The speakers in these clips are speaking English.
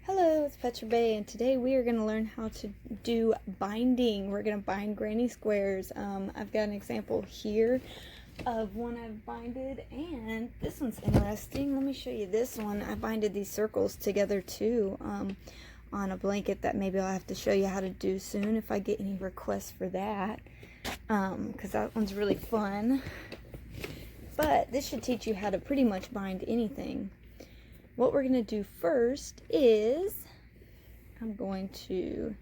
Hello, it's Petra Bay, and today we are going to learn how to do binding. We're going to bind granny squares. I've got an example here of one I've binded, and this one's interesting. Let me show you this one. I binded these circles together too on a blanket that maybe I'll have to show you how to do soon if I get any requests for that, because that one's really fun. But this should teach you how to pretty much bind anything. What we're going to do first is I'm going to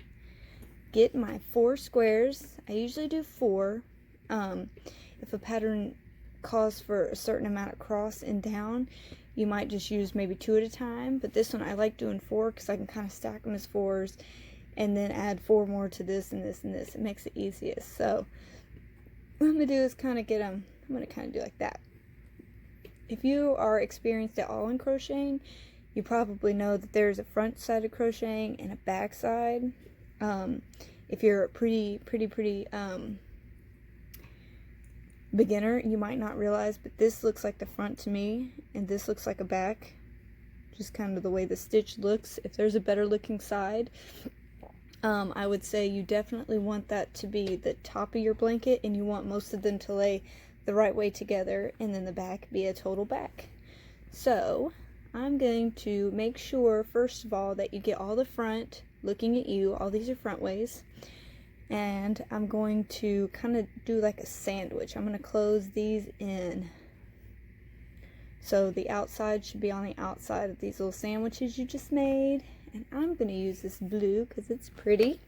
get my 4 squares. I usually do 4. If a pattern calls for a certain amount of cross and down, you might just use maybe 2 at a time. But this one I like doing 4 because I can kind of stack them as 4s and then add 4 more to this and this and this. It makes it easiest. So what I'm going to do is kind of get them, I'm going to kind of do like that. If you are experienced at all in crocheting, you probably know that there's a front side of crocheting and a back side. If you're a pretty beginner, you might not realize, but this looks like the front to me, and this looks like a back. Just kind of the way the stitch looks. If there's a better looking side, I would say you definitely want that to be the top of your blanket, and you want most of them to lay the right way together, and then the back be a total back. So I'm going to make sure first of all that you get all the front looking at you. All these are front ways, and I'm going to kind of do like a sandwich. I'm going to close these in, so the outside should be on the outside of these little sandwiches you just made. And I'm going to use this blue because it's pretty.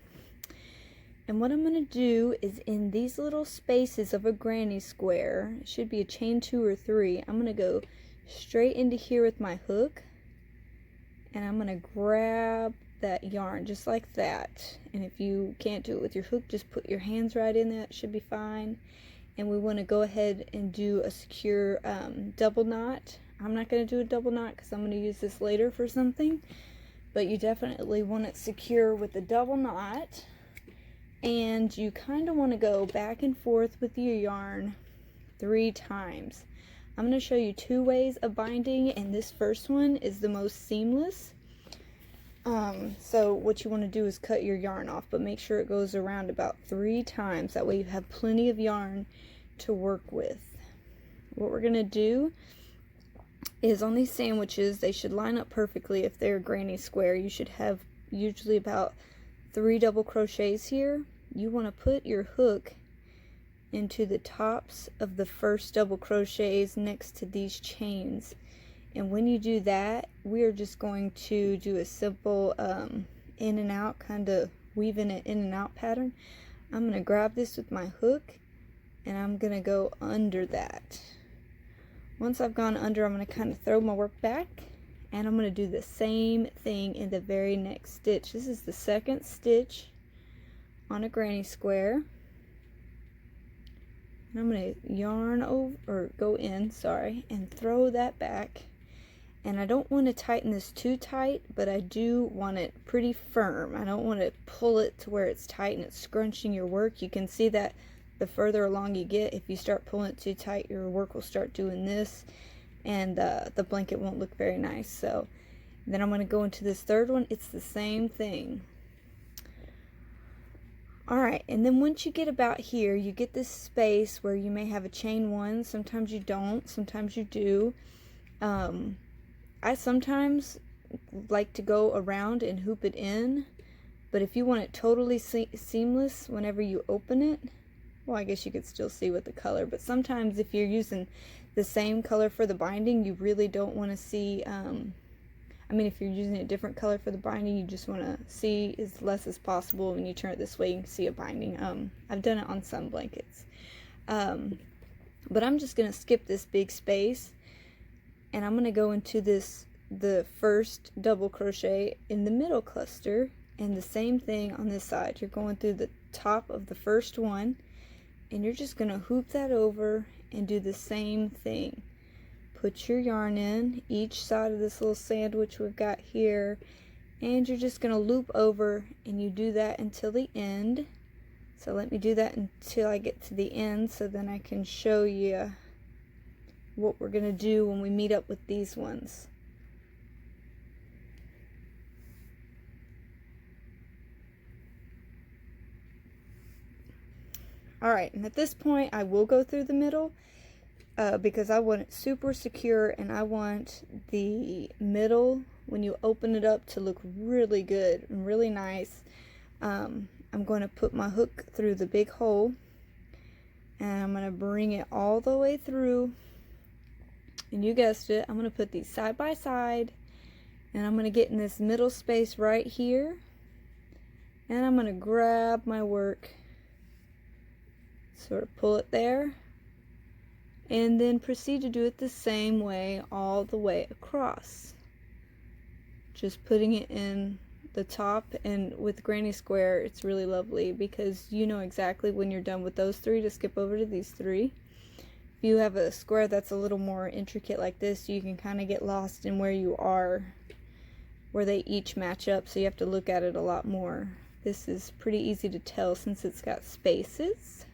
And what I'm going to do is in these little spaces of a granny square, it should be a chain 2 or 3, I'm going to go straight into here with my hook, and I'm going to grab that yarn just like that. And if you can't do it with your hook, just put your hands right in there. It should be fine. And we want to go ahead and do a secure double knot. I'm not going to do a double knot because I'm going to use this later for something, but you definitely want it secure with a double knot. And you kind of want to go back and forth with your yarn 3 times. I'm going to show you 2 ways of binding, and this first one is the most seamless. So what you want to do is cut your yarn off, but make sure it goes around about 3 times. That way you have plenty of yarn to work with. What we're going to do is on these sandwiches, they should line up perfectly. If they're a granny square, you should have usually about 3 double crochets here. You want to put your hook into the tops of the first double crochets next to these chains, and when you do that, we are just going to do a simple in and out, kind of weaving it in and out pattern. I'm going to grab this with my hook, and I'm going to go under that. Once I've gone under, I'm going to kind of throw my work back, and I'm going to do the same thing in the very next stitch. This is the second stitch on a granny square. And I'm going to yarn over, or go in, sorry, and throw that back. And I don't want to tighten this too tight, but I do want it pretty firm. I don't want to pull it to where it's tight and it's scrunching your work. You can see that the further along you get, if you start pulling it too tight, your work will start doing this, and the blanket won't look very nice. So then I'm going to go into this third one. It's the same thing. Alright, and then once you get about here, you get this space where you may have a chain 1. Sometimes you don't, sometimes you do. I sometimes like to go around and hoop it in, but if you want it totally seamless whenever you open it, well, I guess you could still see with the color, but sometimes if you're using the same color for the binding, you really don't want to see, I mean, if you're using a different color for the binding, you just want to see as less as possible. When you turn it this way, you can see a binding. I've done it on some blankets. But I'm just going to skip this big space, and I'm going to go into the first double crochet in the middle cluster, and the same thing on this side. You're going through the top of the first one, and you're just going to hoop that over and do the same thing. Put your yarn in each side of this little sandwich we've got here, and you're just going to loop over, and you do that until the end. So let me do that until I get to the end, so then I can show you what we're going to do when we meet up with these ones. Alright, and at this point I will go through the middle because I want it super secure, and I want the middle, when you open it up, to look really good and really nice. I'm going to put my hook through the big hole, and I'm going to bring it all the way through, and you guessed it, I'm going to put these side by side, and I'm going to get in this middle space right here, and I'm going to grab my work, sort of pull it there, and then proceed to do it the same way all the way across. Just putting it in the top, and with Granny Square it's really lovely because you know exactly when you're done with those three to skip over to these three. If you have a square that's a little more intricate like this, you can kind of get lost in where you are, where they each match up, so you have to look at it a lot more. This is pretty easy to tell since it's got spaces.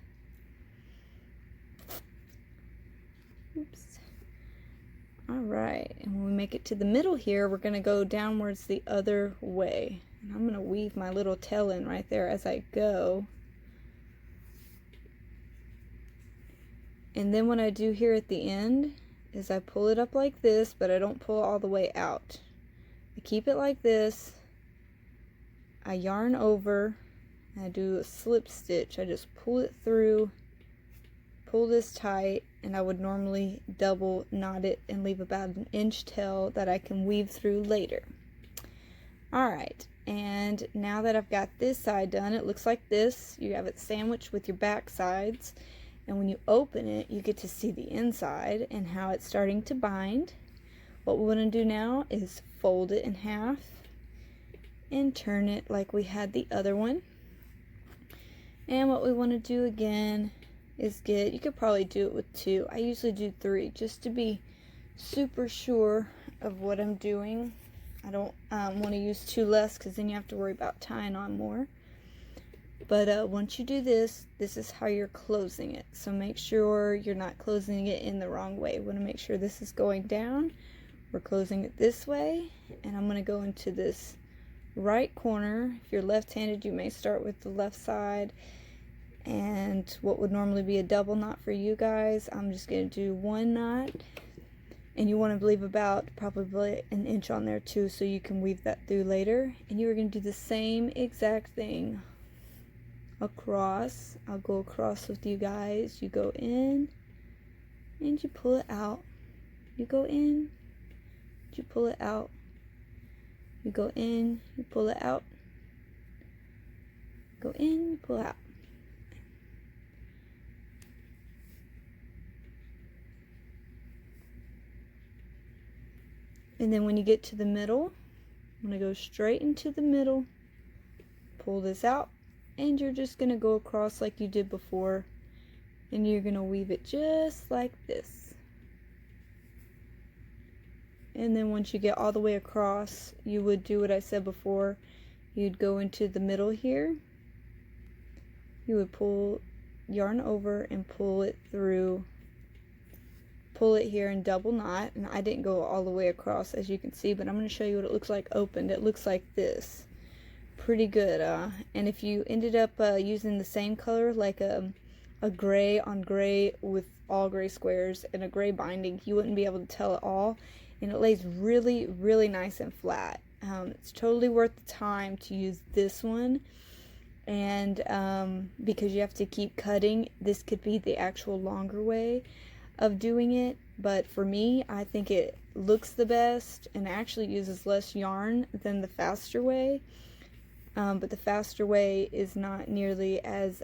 Oops. Alright, and when we make it to the middle here, we're going to go downwards the other way. And I'm going to weave my little tail in right there as I go. And then what I do here at the end is I pull it up like this, but I don't pull all the way out. I keep it like this. I yarn over, and I do a slip stitch. I just pull it through, pull this tight, and I would normally double knot it and leave about an inch tail that I can weave through later. Alright, and now that I've got this side done, it looks like this. You have it sandwiched with your back sides, and when you open it, you get to see the inside and how it's starting to bind. What we want to do now is fold it in half and turn it like we had the other one. And what we want to do again is you could probably do it with 2. I usually do 3 just to be super sure of what I'm doing. I don't want to use 2 less because then you have to worry about tying on more. But once you do this, this is how you're closing it. So make sure you're not closing it in the wrong way. We want to make sure this is going down. We're closing it this way, and I'm going to go into this right corner. If you're left-handed, you may start with the left side. And what would normally be a double knot for you guys, I'm just going to do 1 knot, and you want to leave about probably an inch on there too, so you can weave that through later. And you are going to do the same exact thing across. I'll go across with you guys. You go in and you pull it out. You go in, you pull it out. You go in, you pull it out. Go in, you pull it out. And then when you get to the middle, I'm going to go straight into the middle, pull this out, and you're just going to go across like you did before, and you're going to weave it just like this. And then once you get all the way across, you would do what I said before. You'd go into the middle here, you would pull yarn over and pull it through, pull it here and double knot. And I didn't go all the way across, as you can see, but I'm going to show you what it looks like opened. It looks like this. Pretty good. And if you ended up using the same color, like a gray on gray with all gray squares and a gray binding, you wouldn't be able to tell at all, and it lays really, really nice and flat. It's totally worth the time to use this one, and because you have to keep cutting, this could be the actual longer way of doing it, but for me, I think it looks the best and actually uses less yarn than the faster way. But the faster way is not nearly as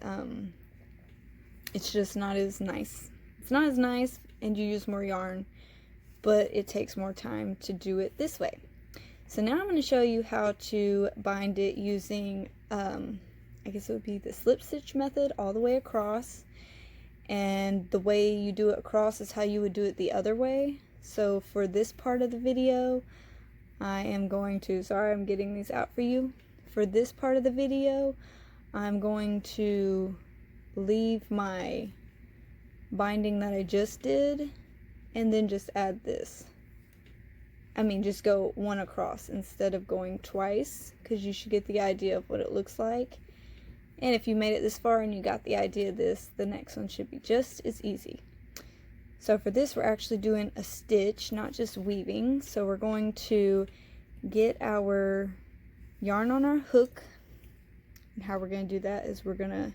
it's just not as nice. It's not as nice, and you use more yarn, but it takes more time to do it this way. So now I'm going to show you how to bind it using I guess it would be the slip stitch method all the way across. And the way you do it across is how you would do it the other way. So for this part of the video, I am going to, sorry, I'm getting these out for you. For this part of the video, I'm going to leave my binding that I just did and then just add this. I mean, just go one across instead of going twice, because you should get the idea of what it looks like. And if you made it this far and you got the idea of this, the next one should be just as easy. So for this, we're actually doing a stitch, not just weaving. So we're going to get our yarn on our hook. And how we're going to do that is we're going to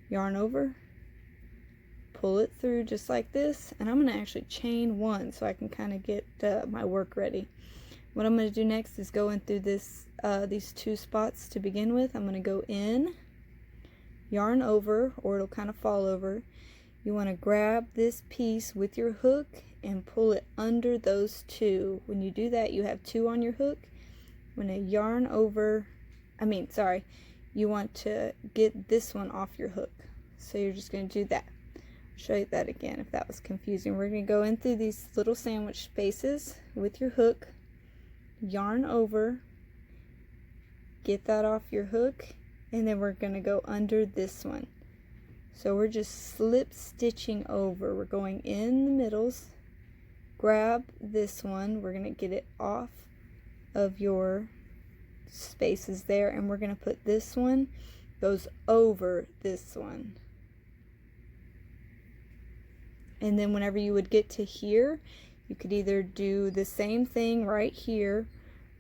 yarn over, pull it through just like this, and I'm going to actually chain one so I can kind of get my work ready. What I'm going to do next is go in through this these two spots to begin with. I'm going to go in, yarn over, or it'll kind of fall over. You want to grab this piece with your hook and pull it under those two. When you do that, you have two on your hook. When you yarn over, you want to get this one off your hook. So you're just going to do that. I'll show you that again if that was confusing. We're going to go in through these little sandwich spaces with your hook, yarn over, get that off your hook, and then we're going to go under this one. So we're just slip stitching over. We're going in the middles, grab this one, we're going to get it off of your spaces there, and we're going to put this one goes over this one. And then whenever you would get to here, you could either do the same thing right here,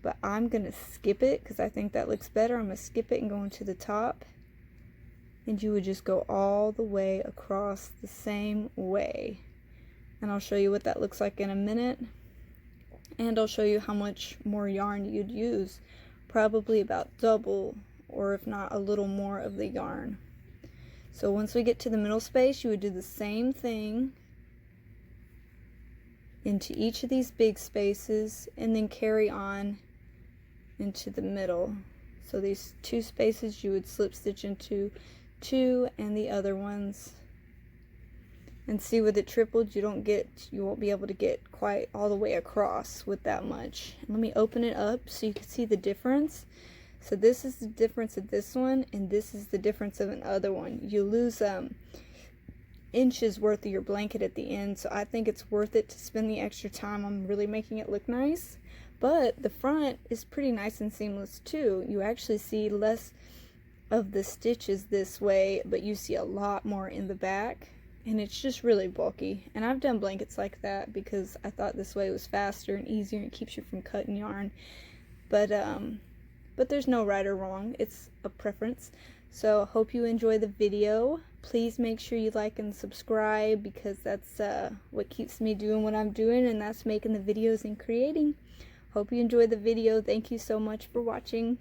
but I'm going to skip it because I think that looks better. I'm going to skip it and go into the top. And you would just go all the way across the same way. And I'll show you what that looks like in a minute. And I'll show you how much more yarn you'd use. Probably about double, or if not a little more of the yarn. So once we get to the middle space, you would do the same thing into each of these big spaces and then carry on into the middle. So these two spaces you would slip stitch into two, and the other ones. And see, with it tripled, you won't be able to get quite all the way across with that much. Let me open it up so you can see the difference. So this is the difference of this one, and this is the difference of another one. You lose inches worth of your blanket at the end, so I think it's worth it to spend the extra time on really making it look nice. But the front is pretty nice and seamless too. You actually see less of the stitches this way, but you see a lot more in the back, and it's just really bulky. And I've done blankets like that because I thought this way was faster and easier and keeps you from cutting yarn. But there's no right or wrong, it's a preference. So I hope you enjoy the video. Please make sure you like and subscribe, because that's what keeps me doing what I'm doing, and that's making the videos and creating. Hope you enjoyed the video. Thank you so much for watching.